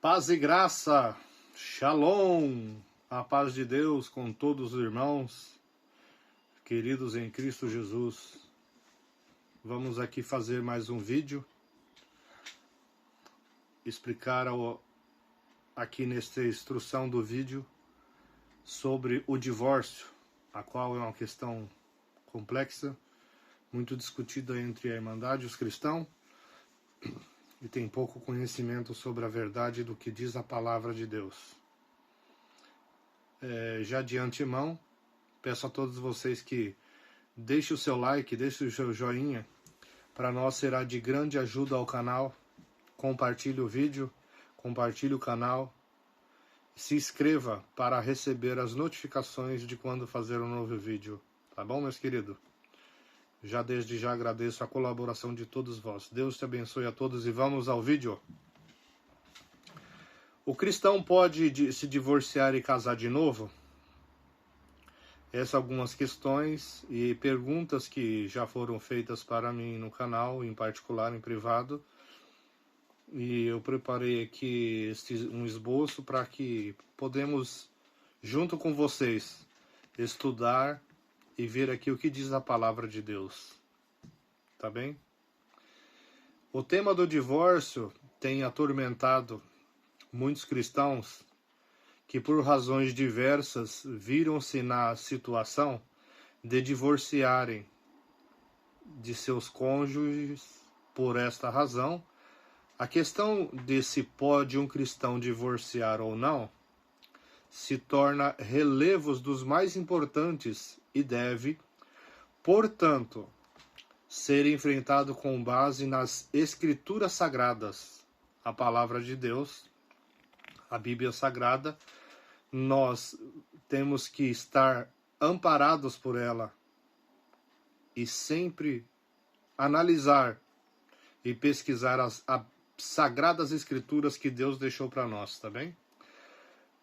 Paz e graça, Shalom, a paz de Deus com todos os irmãos, queridos em Cristo Jesus. Vamos aqui fazer mais um vídeo, explicar aqui nesta instrução do vídeo sobre o divórcio, a qual é uma questão complexa, muito discutida entre a Irmandade e os cristãos, e tem pouco conhecimento sobre a verdade do que diz a palavra de Deus. Já de antemão, peço a todos vocês que deixem o seu like, deixem o seu joinha, para nós será de grande ajuda ao canal. Compartilhe o vídeo, compartilhe o canal, se inscreva para receber as notificações de quando fazer um novo vídeo, tá bom, meus queridos? Desde já agradeço a colaboração de todos vós. Deus te abençoe a todos e vamos ao vídeo. O cristão pode se divorciar e casar de novo? Essas algumas questões e perguntas que já foram feitas para mim no canal, em particular, em privado. E eu preparei aqui um esboço para que podemos, junto com vocês, estudar e ver aqui o que diz a palavra de Deus. Tá bem? O tema do divórcio tem atormentado muitos cristãos que, por razões diversas, viram-se na situação de divorciarem de seus cônjuges. Por esta razão, a questão de se pode um cristão divorciar ou não se torna relevos dos mais importantes e deve, portanto, ser enfrentado com base nas Escrituras Sagradas, a palavra de Deus, a Bíblia Sagrada. Nós temos que estar amparados por ela e sempre analisar e pesquisar as sagradas escrituras que Deus deixou para nós, tá bem?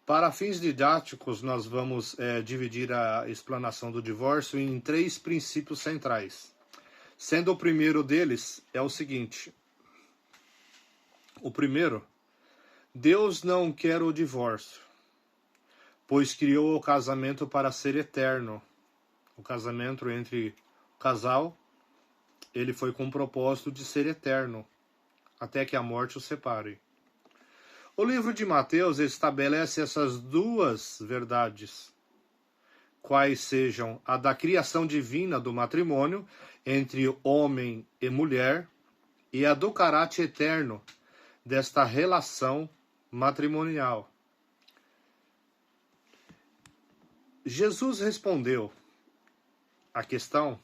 Para fins didáticos, nós vamos dividir a explanação do divórcio em 3 princípios centrais. Sendo o primeiro deles é o seguinte. O primeiro, Deus não quer o divórcio, pois criou o casamento para ser eterno. O casamento entre o casal, ele foi com o propósito de ser eterno, até que a morte o separe. O livro de Mateus estabelece essas duas verdades, quais sejam a da criação divina do matrimônio entre homem e mulher e a do caráter eterno desta relação matrimonial. Jesus respondeu à questão: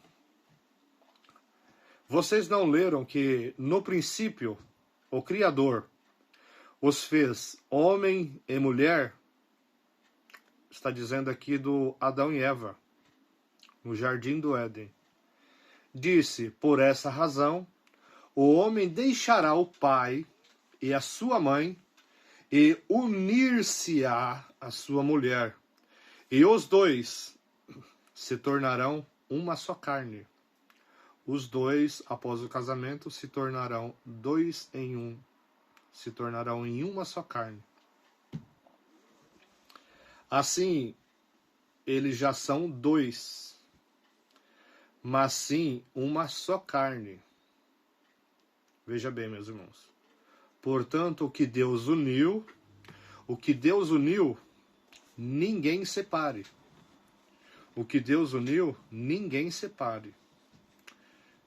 vocês não leram que no princípio o Criador os fez homem e mulher? Está dizendo aqui do Adão e Eva, no jardim do Éden. Disse, por essa razão, o homem deixará o pai e a sua mãe e unir-se-á à sua mulher. E os dois se tornarão uma só carne. Os dois, após o casamento, se tornarão 2 em 1. Se tornarão em uma só carne. Assim, eles já são 2, mas sim uma só carne. Veja bem, meus irmãos. Portanto, o que Deus uniu, ninguém separe. O que Deus uniu, ninguém separe.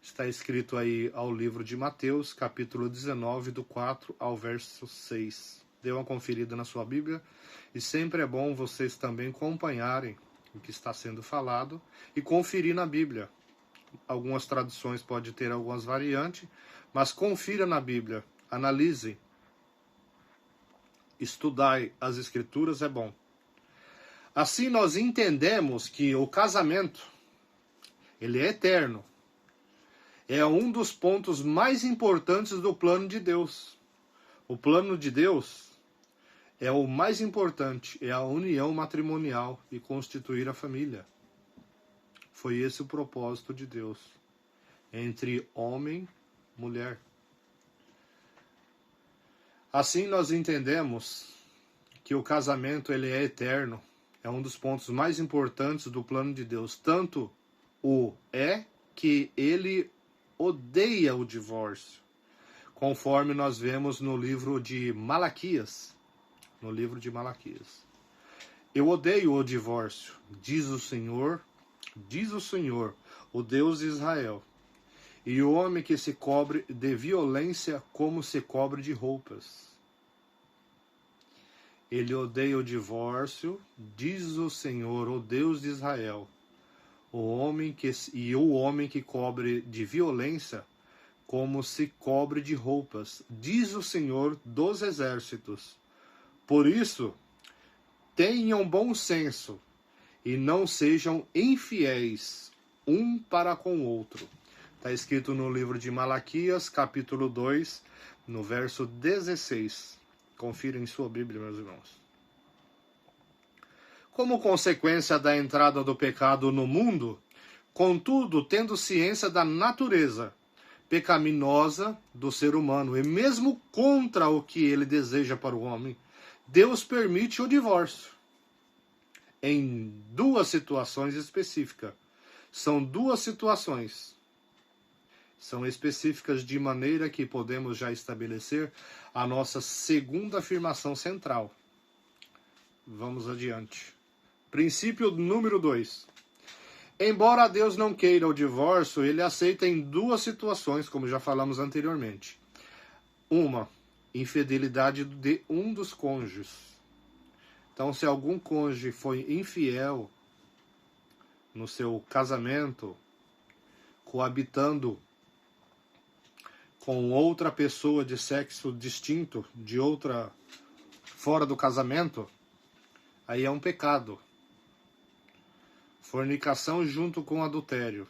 Está escrito aí ao livro de Mateus, capítulo 19, do 4 ao verso 6. Dê uma conferida na sua Bíblia. E sempre é bom vocês também acompanharem o que está sendo falado e conferir na Bíblia. Algumas traduções podem ter algumas variantes, mas confira na Bíblia, analise, estudai as Escrituras, é bom. Assim nós entendemos que o casamento, ele é eterno. É um dos pontos mais importantes do plano de Deus. O plano de Deus é o mais importante, é a união matrimonial e constituir a família. Foi esse o propósito de Deus, entre homem e mulher. Assim nós entendemos que o casamento ele é eterno, é um dos pontos mais importantes do plano de Deus. Tanto o é que ele odeia o divórcio, conforme nós vemos no livro de Malaquias. No livro de Malaquias. Eu odeio o divórcio, diz o Senhor, o Deus de Israel. E o homem que se cobre de violência como se cobre de roupas. Ele odeia o divórcio, diz o Senhor, o Deus de Israel. O homem que cobre de violência como se cobre de roupas, diz o Senhor dos exércitos. Por isso, tenham bom senso e não sejam infiéis um para com o outro. Está escrito no livro de Malaquias, capítulo 2, no verso 16. Confira em sua Bíblia, meus irmãos. Como consequência da entrada do pecado no mundo, contudo, tendo ciência da natureza pecaminosa do ser humano, e mesmo contra o que ele deseja para o homem, Deus permite o divórcio. Em duas situações específicas. São duas situações. São específicas de maneira que podemos já estabelecer a nossa segunda afirmação central. Vamos adiante. Princípio número 2. Embora Deus não queira o divórcio, ele aceita em duas situações, como já falamos anteriormente. Uma, infidelidade de um dos cônjuges. Então, se algum cônjuge foi infiel no seu casamento, coabitando com outra pessoa de sexo distinto, de outra fora do casamento, aí é um pecado. Fornicação junto com adultério.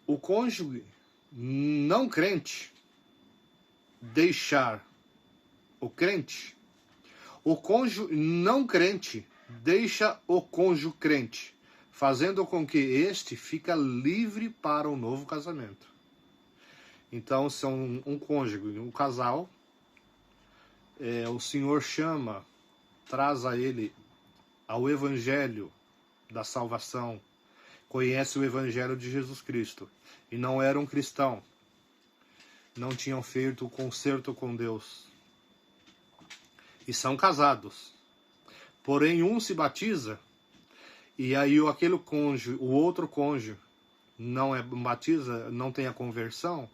O cônjuge não crente deixar o crente, o cônjuge não crente deixa o cônjuge crente, fazendo com que este fica livre para o novo casamento. Então, são um cônjuge, um casal, o Senhor chama, traz a ele ao evangelho da salvação, conhece o evangelho de Jesus Cristo, e não eram cristãos, não tinham feito o concerto com Deus, e são casados. Porém, um se batiza, e aí aquele cônjuge, o outro cônjuge, não batiza, não tem a conversão,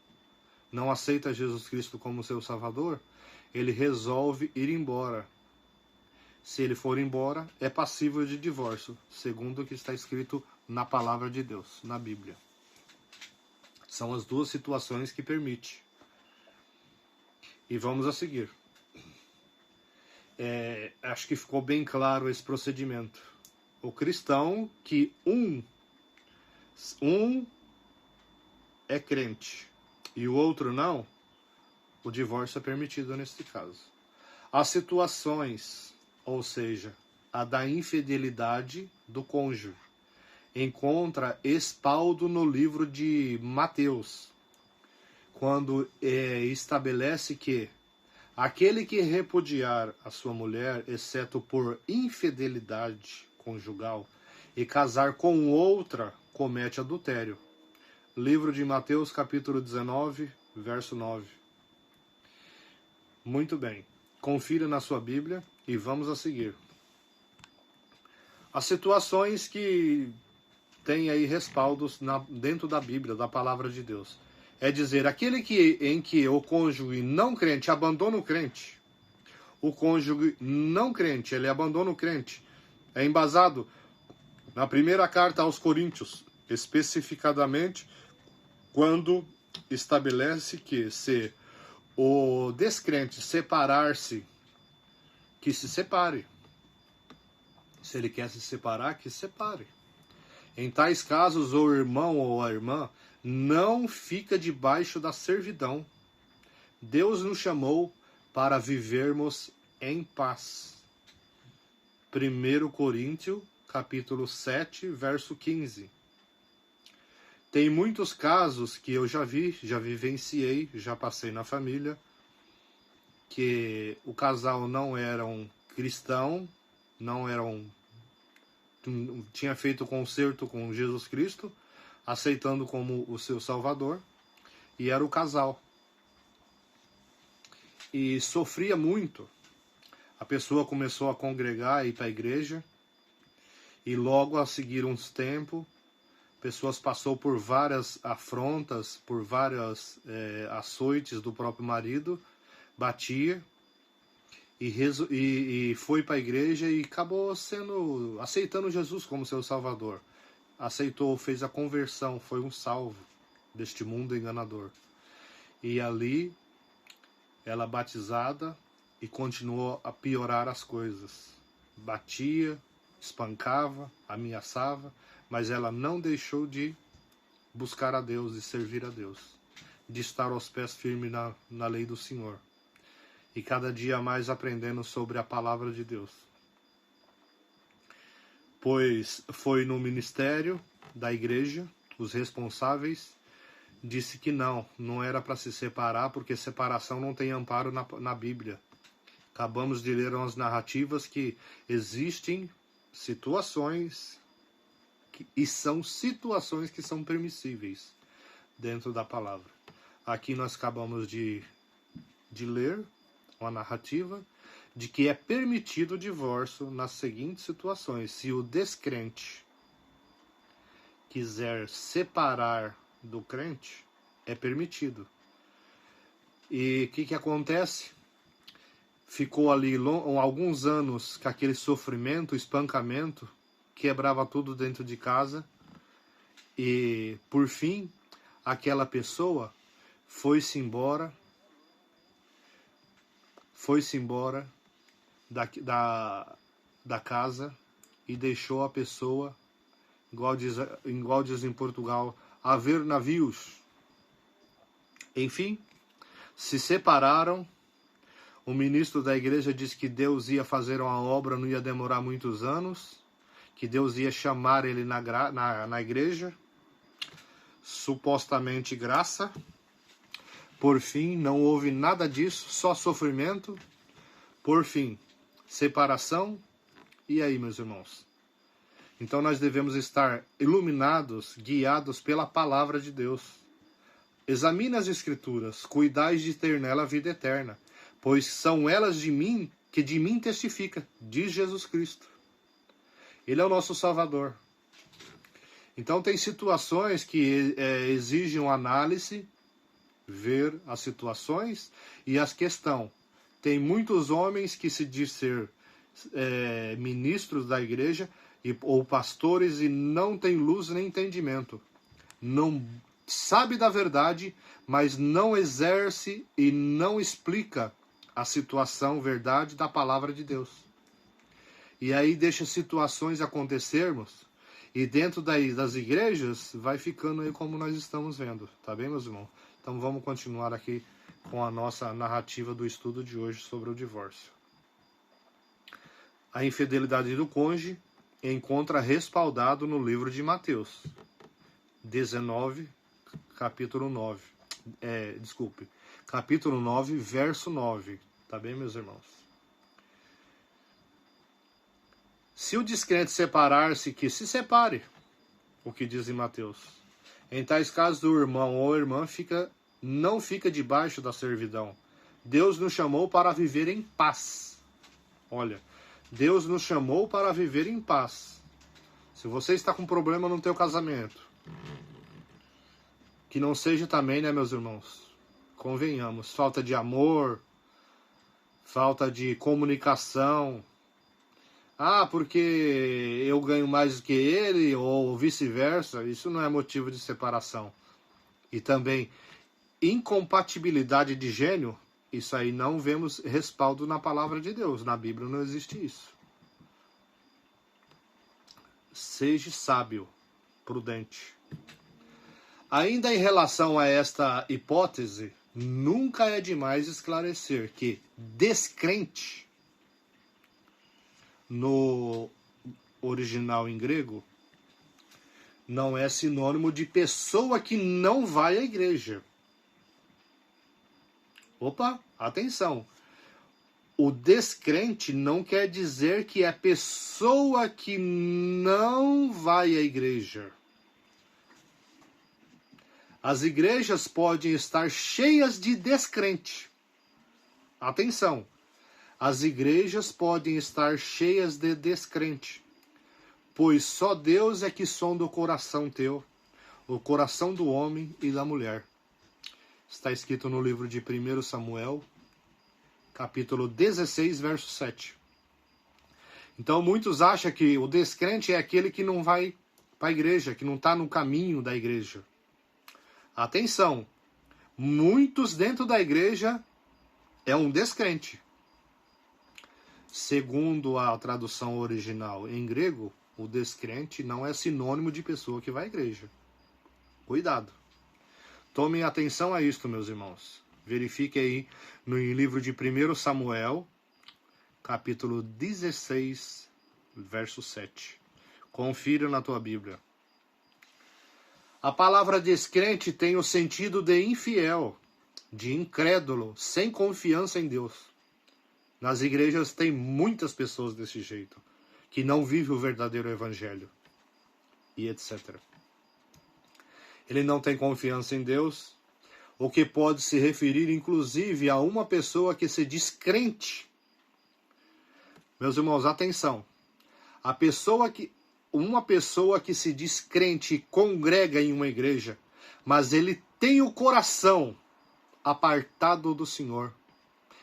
não aceita Jesus Cristo como seu Salvador, ele resolve ir embora. Se ele for embora, é passível de divórcio, segundo o que está escrito na palavra de Deus, na Bíblia. São as duas situações que permite. E vamos a seguir. Acho que ficou bem claro esse procedimento. O cristão que um é crente e o outro não, o divórcio é permitido nesse caso. As situações, ou seja, a da infidelidade do cônjuge, encontra espaldo no livro de Mateus, quando estabelece que aquele que repudiar a sua mulher, exceto por infidelidade conjugal, e casar com outra, comete adultério. Livro de Mateus, capítulo 19, verso 9. Muito bem. Confira na sua Bíblia e vamos a seguir. As situações que têm aí respaldos dentro da Bíblia, da palavra de Deus. É dizer, aquele em que o cônjuge não crente abandona o crente. O cônjuge não crente, ele abandona o crente. É embasado na primeira carta aos Coríntios, especificadamente quando estabelece que se o descrente separar-se, que se separe. Se ele quer se separar, que se separe. Em tais casos, o irmão ou a irmã não fica debaixo da servidão. Deus nos chamou para vivermos em paz. 1 Coríntios, capítulo 7, verso 15. Tem muitos casos que eu já vi, já vivenciei, já passei na família, que o casal não era um cristão, não era tinha feito concerto com Jesus Cristo, aceitando como o seu Salvador, e era o casal. E sofria muito. A pessoa começou a congregar, ir para a igreja, e logo a seguir uns tempos, pessoas passou por várias afrontas, por várias açoites do próprio marido, batia, e foi para a igreja e acabou aceitando Jesus como seu Salvador. Aceitou, fez a conversão, foi um salvo deste mundo enganador. E ali, ela batizada, e continuou a piorar as coisas. Batia, espancava, ameaçava, mas ela não deixou de buscar a Deus e servir a Deus, de estar aos pés firmes na lei do Senhor. E cada dia mais aprendendo sobre a palavra de Deus. Pois foi no ministério da igreja, os responsáveis, disse que não era para se separar, porque separação não tem amparo na Bíblia. Acabamos de ler umas narrativas que existem situações, e são situações que são permissíveis dentro da palavra. Aqui nós acabamos de ler uma narrativa de que é permitido o divórcio nas seguintes situações. Se o descrente quiser separar do crente, é permitido. E o que acontece? Ficou ali alguns anos com aquele sofrimento, espancamento, quebrava tudo dentro de casa, e por fim aquela pessoa foi-se embora da casa e deixou a pessoa, igual diz em Portugal, a ver navios. Enfim, se separaram. O ministro da igreja disse que Deus ia fazer uma obra, não ia demorar muitos anos, que Deus ia chamar ele na igreja, supostamente graça. Por fim, não houve nada disso, só sofrimento. Por fim, separação. E aí, meus irmãos? Então nós devemos estar iluminados, guiados pela palavra de Deus. Examine as Escrituras, cuidais de ter nela a vida eterna, pois são elas que de mim testifica, diz Jesus Cristo. Ele é o nosso Salvador. Então tem situações que exigem análise, ver as situações e as questões. Tem muitos homens que se diz ser ministros da igreja ou pastores e não tem luz nem entendimento. Não sabe da verdade, mas não exerce e não explica a situação, verdade da palavra de Deus. E aí deixa situações acontecermos, e dentro das igrejas vai ficando aí como nós estamos vendo. Tá bem, meus irmãos? Então vamos continuar aqui com a nossa narrativa do estudo de hoje sobre o divórcio. A infidelidade do cônjuge encontra respaldado no livro de Mateus 19, capítulo 9. Capítulo 9, verso 9. Tá bem, meus irmãos? Se o descrente separar-se, que se separe, o que diz em Mateus. Em tais casos, o irmão ou a irmã não fica debaixo da servidão. Deus nos chamou para viver em paz. Olha, Deus nos chamou para viver em paz. Se você está com problema no teu casamento, que não seja também, né, meus irmãos? Convenhamos, falta de amor, falta de comunicação. Ah, porque eu ganho mais do que ele, ou vice-versa, isso não é motivo de separação. E também, incompatibilidade de gênio, isso aí não vemos respaldo na palavra de Deus. Na Bíblia não existe isso. Seja sábio, prudente. Ainda em relação a esta hipótese, nunca é demais esclarecer que descrente, no original em grego, não é sinônimo de pessoa que não vai à igreja. Opa, atenção. O descrente não quer dizer que é pessoa que não vai à igreja. As igrejas podem estar cheias de descrente. Atenção. As igrejas podem estar cheias de descrente. Pois só Deus é que sonda o coração teu, o coração do homem e da mulher. Está escrito no livro de 1 Samuel, capítulo 16, verso 7. Então muitos acham que o descrente é aquele que não vai para a igreja, que não está no caminho da igreja. Atenção, muitos dentro da igreja é um descrente. Segundo a tradução original em grego, o descrente não é sinônimo de pessoa que vai à igreja. Cuidado. Tomem atenção a isto, meus irmãos. Verifique aí no livro de 1 Samuel, capítulo 16, verso 7. Confira na tua Bíblia. A palavra descrente tem o sentido de infiel, de incrédulo, sem confiança em Deus. Nas igrejas tem muitas pessoas desse jeito, que não vivem o verdadeiro evangelho, e etc. Ele não tem confiança em Deus, o que pode se referir inclusive a uma pessoa que se diz crente. Meus irmãos, atenção. Uma pessoa que se diz crente e congrega em uma igreja, mas ele tem o coração apartado do Senhor.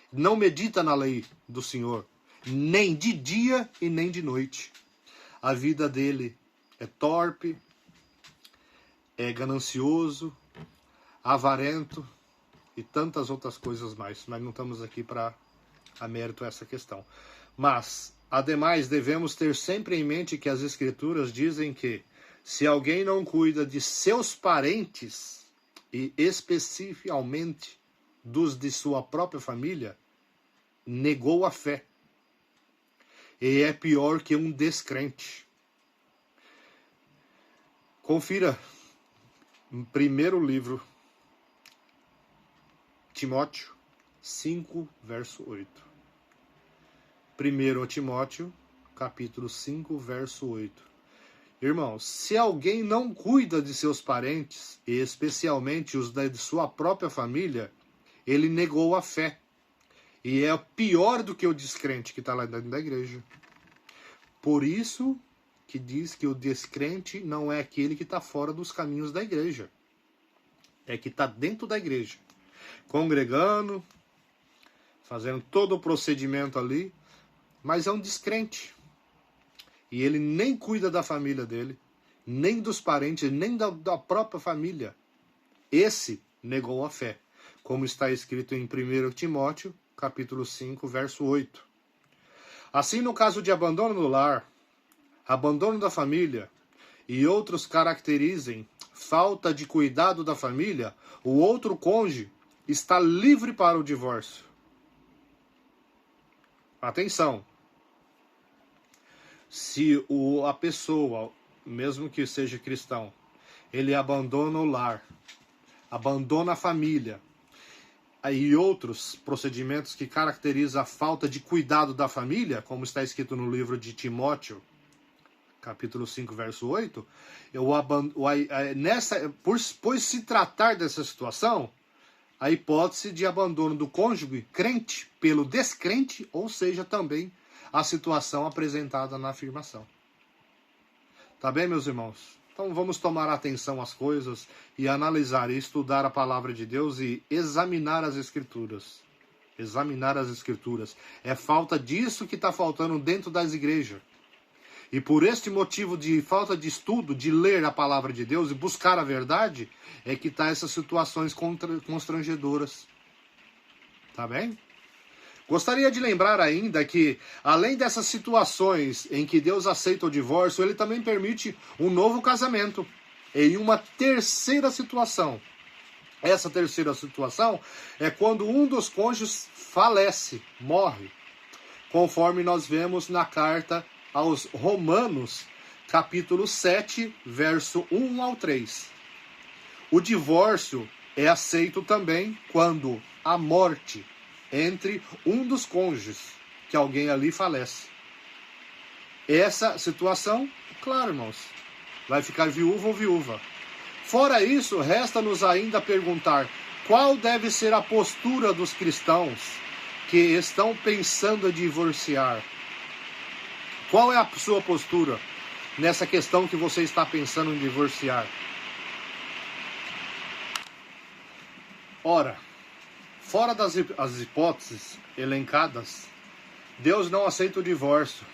Não medita na lei do Senhor, nem de dia e nem de noite. A vida dele é torpe, é ganancioso, avarento e tantas outras coisas mais. Nós não estamos aqui para a mérito essa questão. Mas, ademais, devemos ter sempre em mente que as Escrituras dizem que se alguém não cuida de seus parentes, e especificamente dos de sua própria família, negou a fé. E é pior que um descrente. Confira no primeiro livro, Timóteo 5, verso 8. 1 Timóteo, capítulo 5, verso 8. Irmãos, se alguém não cuida de seus parentes, e especialmente os de sua própria família, ele negou a fé. E é pior do que o descrente que está lá dentro da igreja. Por isso que diz que o descrente não é aquele que está fora dos caminhos da igreja. É que está dentro da igreja. Congregando, fazendo todo o procedimento ali, mas é um descrente. E ele nem cuida da família dele, nem dos parentes, nem da própria família. Esse negou a fé, como está escrito em 1 Timóteo, capítulo 5, verso 8. Assim, no caso de abandono do lar, abandono da família e outros caracterizem falta de cuidado da família, o outro cônjuge está livre para o divórcio. Atenção! Se a pessoa, mesmo que seja cristão, ele abandona o lar, abandona a família, e outros procedimentos que caracterizam a falta de cuidado da família, como está escrito no livro de Timóteo, capítulo 5, verso 8, por se tratar dessa situação, a hipótese de abandono do cônjuge crente pelo descrente, ou seja, também a situação apresentada na afirmação. Tá bem, meus irmãos? Então vamos tomar atenção às coisas e analisar e estudar a palavra de Deus e examinar as Escrituras. Examinar as Escrituras. É falta disso que está faltando dentro das igrejas. E por este motivo de falta de estudo, de ler a palavra de Deus e buscar a verdade, é que está essas situações constrangedoras. Tá bem? Gostaria de lembrar ainda que, além dessas situações em que Deus aceita o divórcio, Ele também permite um novo casamento. Em uma terceira situação. Essa terceira situação é quando um dos cônjuges falece, morre. Conforme nós vemos na carta aos Romanos, capítulo 7, verso 1 ao 3. O divórcio é aceito também quando há morte entre um dos cônjuges, que alguém ali falece. Essa situação, claro, irmãos, vai ficar viúvo ou viúva. Fora isso, resta-nos ainda perguntar qual deve ser a postura dos cristãos que estão pensando em divorciar. Qual é a sua postura nessa questão que você está pensando em divorciar? Ora, fora das hipóteses elencadas, Deus não aceita o divórcio,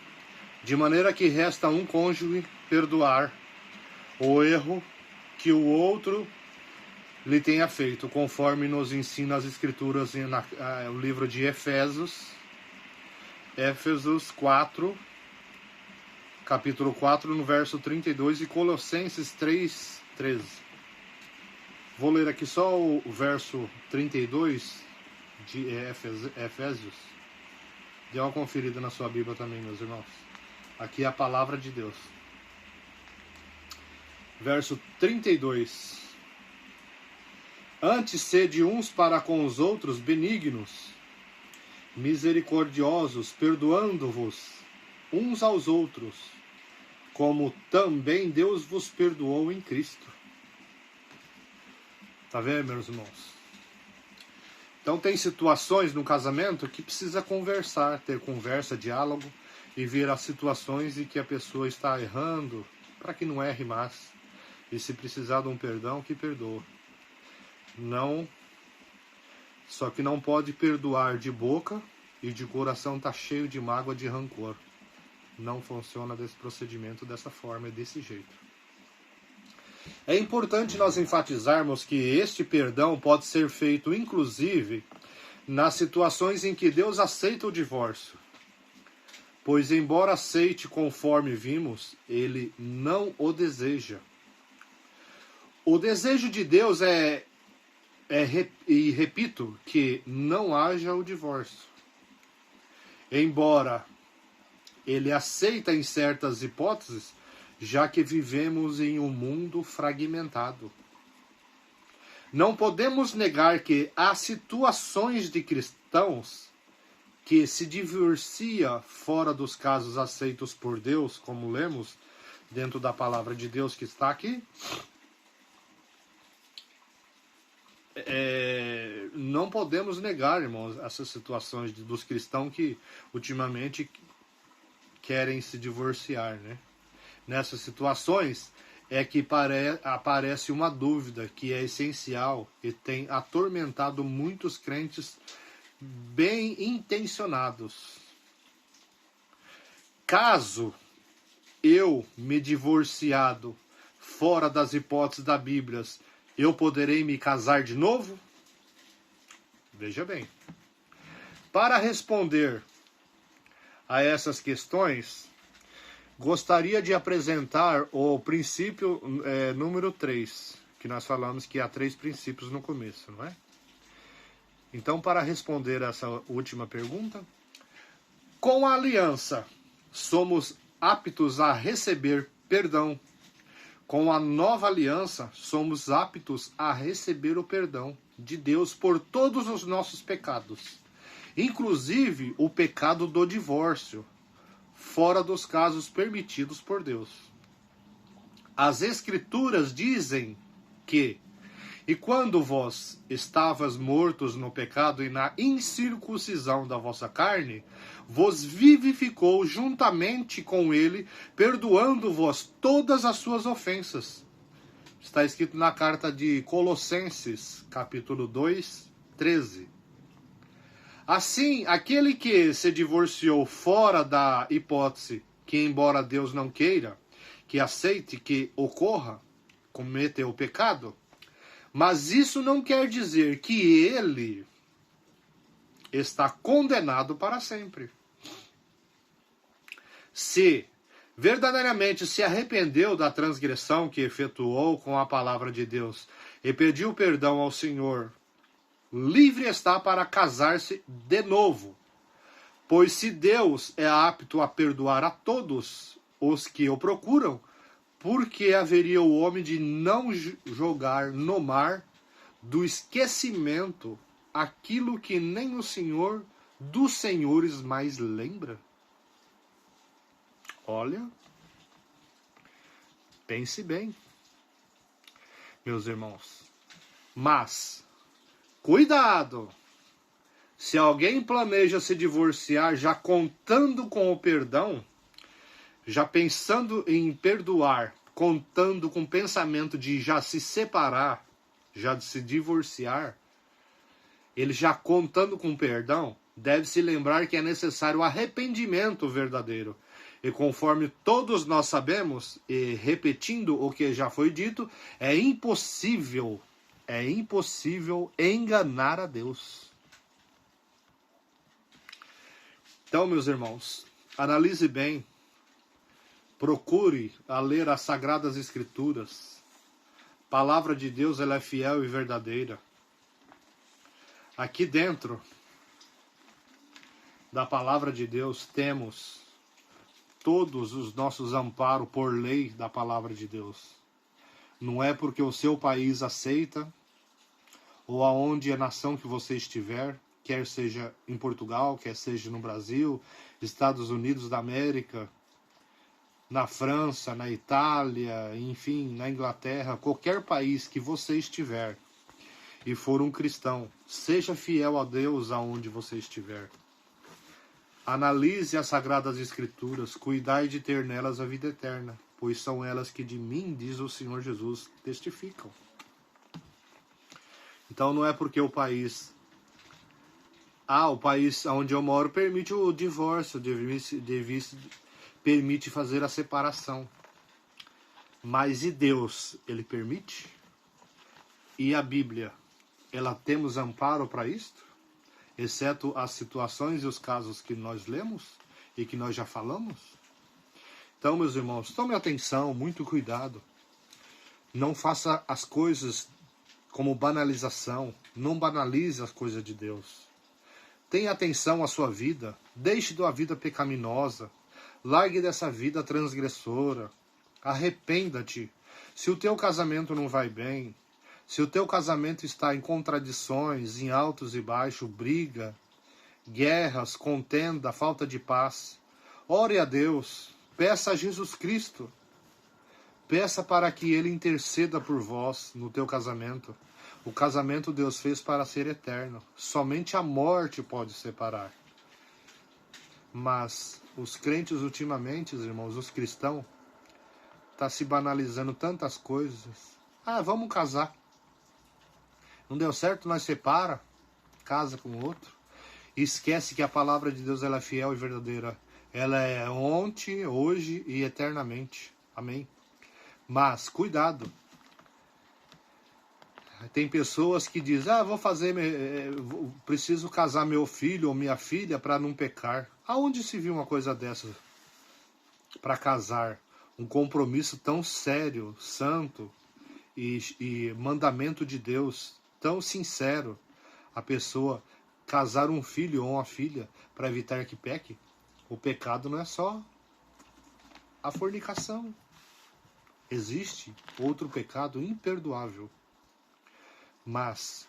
de maneira que resta um cônjuge perdoar o erro que o outro lhe tenha feito, conforme nos ensina as Escrituras no livro de Efésios 4, capítulo 4, no verso 32, e Colossenses 3, 13. Vou ler aqui só o verso 32 de Efésios. Dê uma conferida na sua Bíblia também, meus irmãos. Aqui é a palavra de Deus. Verso 32. Antes sede uns para com os outros benignos, misericordiosos, perdoando-vos uns aos outros, como também Deus vos perdoou em Cristo. Tá vendo, meus irmãos? Então tem situações no casamento que precisa conversar, ter conversa, diálogo, e ver as situações em que a pessoa está errando, para que não erre mais. E se precisar de um perdão, que perdoa. Não, só que não pode perdoar de boca e de coração tá cheio de mágoa, de rancor. Não funciona desse procedimento dessa forma, é desse jeito. É importante nós enfatizarmos que este perdão pode ser feito, inclusive, nas situações em que Deus aceita o divórcio. Pois, embora aceite conforme vimos, Ele não o deseja. O desejo de Deus e repito, que não haja o divórcio. Embora Ele aceita em certas hipóteses, já que vivemos em um mundo fragmentado. Não podemos negar que há situações de cristãos que se divorcia fora dos casos aceitos por Deus, como lemos dentro da palavra de Deus que está aqui. Não podemos negar, irmãos, essas situações dos cristãos que ultimamente querem se divorciar, né? Nessas situações é que aparece uma dúvida que é essencial e tem atormentado muitos crentes bem intencionados. Caso eu me divorciado fora das hipóteses da Bíblia, eu poderei me casar de novo? Veja bem. Para responder a essas questões, gostaria de apresentar o princípio número 3, que nós falamos que há 3 princípios no começo, não é? Então, para responder essa última pergunta, com a aliança, somos aptos a receber perdão. Com a nova aliança, somos aptos a receber o perdão de Deus por todos os nossos pecados, inclusive o pecado do divórcio, fora dos casos permitidos por Deus. As Escrituras dizem que, e quando vós estavas mortos no pecado e na incircuncisão da vossa carne, vos vivificou juntamente com ele, perdoando-vos todas as suas ofensas. Está escrito na carta de Colossenses, capítulo 2, 13. Assim, aquele que se divorciou fora da hipótese que, embora Deus não queira, que aceite que ocorra, cometeu o pecado, mas isso não quer dizer que ele está condenado para sempre. Se verdadeiramente se arrependeu da transgressão que efetuou com a palavra de Deus e pediu perdão ao Senhor, livre está para casar-se de novo. Pois se Deus é apto a perdoar a todos, os que o procuram, porque haveria o homem de não jogar no mar do esquecimento aquilo que nem o Senhor dos senhores mais lembra? Olha, pense bem, meus irmãos. Mas, cuidado! Se alguém planeja se divorciar já contando com o perdão, já pensando em perdoar, contando com o pensamento de já se separar, já de se divorciar, ele já contando com perdão, deve se lembrar que é necessário arrependimento verdadeiro. E conforme todos nós sabemos, e repetindo o que já foi dito, é impossível enganar a Deus. Então, meus irmãos, analise bem, procure a ler as Sagradas Escrituras. A palavra de Deus, ela é fiel e verdadeira. Aqui dentro da palavra de Deus temos todos os nossos amparos por lei da palavra de Deus. Não é porque o seu país aceita, ou aonde a nação que você estiver, quer seja em Portugal, quer seja no Brasil, Estados Unidos da América, na França, na Itália, enfim, na Inglaterra, qualquer país que você estiver e for um cristão, seja fiel a Deus aonde você estiver. Analise as Sagradas Escrituras, cuidai de ter nelas a vida eterna, pois são elas que de mim, diz o Senhor Jesus, testificam. Então não é porque o país onde eu moro permite o divórcio, permite fazer a separação. Mas e Deus, ele permite? E a Bíblia, ela temos amparo para isto? Exceto as situações e os casos que nós lemos e que nós já falamos? Então, meus irmãos, tome atenção, muito cuidado. Não faça as coisas como banalização. Não banalize as coisas de Deus. Tenha atenção à sua vida. Deixe da vida pecaminosa. Largue dessa vida transgressora. Arrependa-te. Se o teu casamento não vai bem, se o teu casamento está em contradições, em altos e baixos, briga, guerras, contenda, falta de paz, ore a Deus. Peça a Jesus Cristo. Peça para que Ele interceda por vós no teu casamento. O casamento Deus fez para ser eterno. Somente a morte pode separar. Mas os crentes ultimamente, irmãos, os cristãos, tá se banalizando tantas coisas. Vamos casar. Não deu certo, nós separa, casa com o outro. E esquece que a palavra de Deus ela é fiel e verdadeira. Ela é ontem, hoje e eternamente. Amém? Mas, cuidado. Tem pessoas que dizem, preciso casar meu filho ou minha filha para não pecar. Aonde se viu uma coisa dessa? Para casar. Um compromisso tão sério, santo e mandamento de Deus, tão sincero. A pessoa casar um filho ou uma filha para evitar que peque. O pecado não é só a fornicação. Existe outro pecado imperdoável. Mas,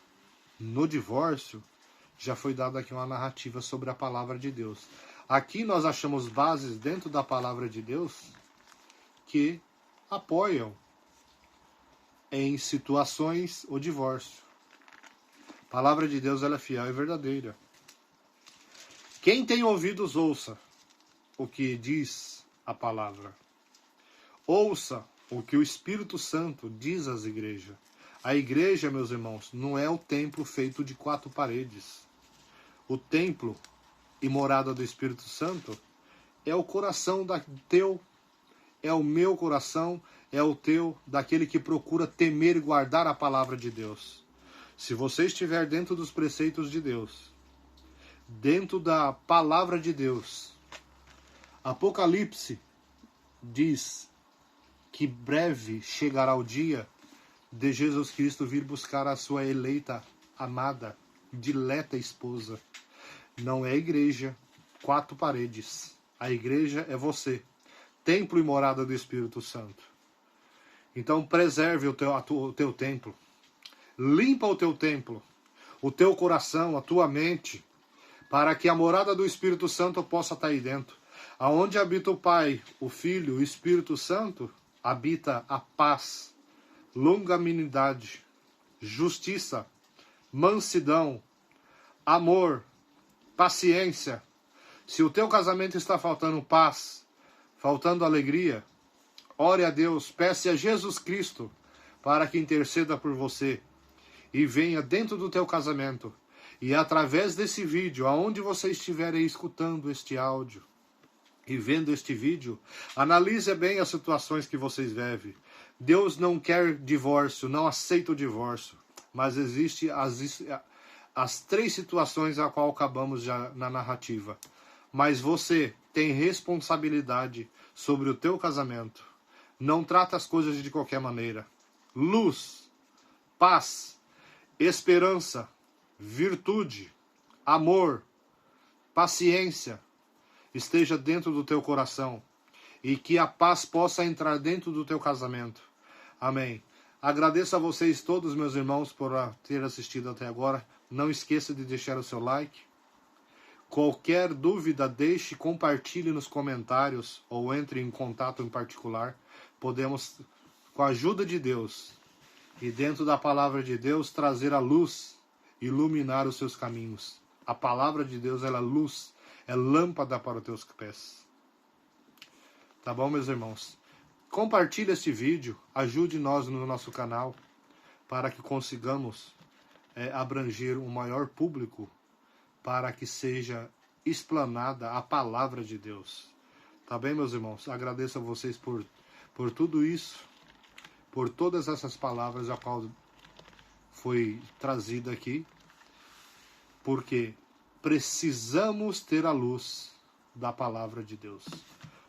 no divórcio, já foi dada aqui uma narrativa sobre a palavra de Deus. Aqui nós achamos bases dentro da palavra de Deus que apoiam em situações o divórcio. A palavra de Deus ela é fiel e verdadeira. Quem tem ouvidos, ouça o que diz a palavra. Ouça o que o Espírito Santo diz às igrejas. A igreja, meus irmãos, não é o templo feito de 4 paredes. O templo e morada do Espírito Santo é o coração teu, é o meu coração, é o teu, daquele que procura temer e guardar a palavra de Deus. Se você estiver dentro dos preceitos de Deus, dentro da palavra de Deus, Apocalipse diz que breve chegará o dia de Jesus Cristo vir buscar a sua eleita, amada, dileta esposa. Não é a igreja, 4 paredes. A igreja é você. templo e morada do Espírito Santo. Então preserve o teu templo. Limpa o teu templo, o teu coração, a tua mente, para que a morada do Espírito Santo possa estar aí dentro. Aonde habita o Pai, o Filho, o Espírito Santo, habita a paz, longanimidade, justiça, mansidão, amor, paciência. Se o teu casamento está faltando paz, faltando alegria, ore a Deus, peça a Jesus Cristo para que interceda por você e venha dentro do teu casamento. E através desse vídeo, aonde você estiver aí escutando este áudio e vendo este vídeo, analise bem as situações que vocês vivem. Deus não quer divórcio, não aceita o divórcio, mas existe as 3 situações a qual acabamos já na narrativa. Mas você tem responsabilidade sobre o teu casamento. Não trata as coisas de qualquer maneira. Luz, paz, esperança, virtude, amor, paciência esteja dentro do teu coração e que a paz possa entrar dentro do teu casamento. Amém. Agradeço a vocês todos, meus irmãos, por ter assistido até agora. Não esqueça de deixar o seu like. Qualquer dúvida, deixe, compartilhe nos comentários ou entre em contato em particular. Podemos, com a ajuda de Deus e dentro da palavra de Deus, trazer a luz, iluminar os seus caminhos. A palavra de Deus, ela é luz, é lâmpada para os teus pés. Tá bom, meus irmãos? Compartilhe este vídeo, ajude nós no nosso canal para que consigamos abranger um maior público, para que seja explanada a palavra de Deus. Tá bem, meus irmãos? Agradeço a vocês por tudo isso, por todas essas palavras a qual foi trazida aqui, porque precisamos ter a luz da palavra de Deus.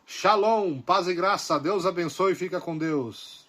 Shalom, paz e graça, Deus abençoe e fica com Deus.